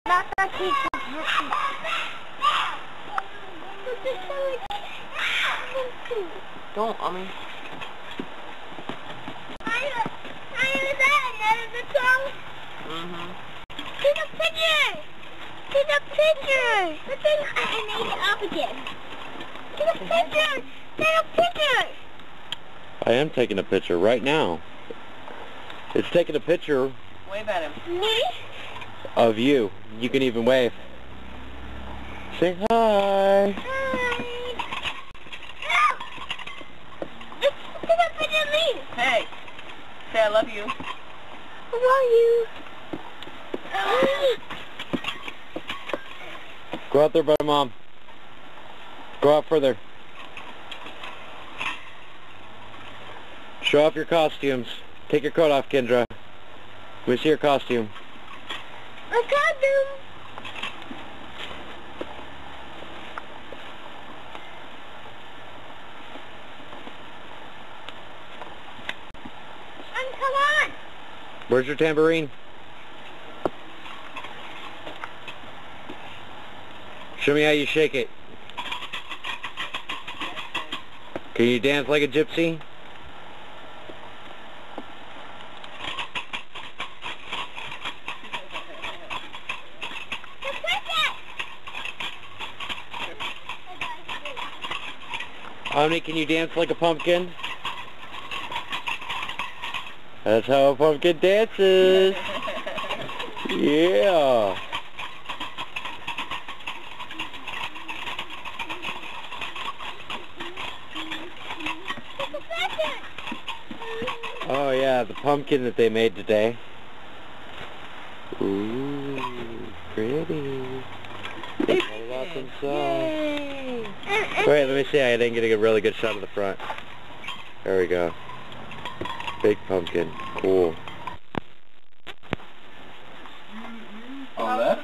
Not the teacher. Don't, Mommy. Take a picture! Take a picture! Look at I made it up again. Take a picture! Take a picture! I am taking a picture right now. It's taking a picture Wave at him. Me? of you. You can even wave. Say hi. Hi! Take a picture of me! Hey, say I love you. I love you. Go out there by Mom. Go out further. Show off your costumes. Take your coat off, Kendra. Let me see your costume. A condom! Come on! Where's your tambourine? Show me how you shake it. Can you dance like a gypsy? Omni, can you dance like a pumpkin? That's how a pumpkin dances. Yeah. Oh yeah, the pumpkin that they made today. Ooh, pretty. All about themselves. Wait, let me see. I didn't get a really good shot of the front. There we go. Big pumpkin. Cool. Oh, that?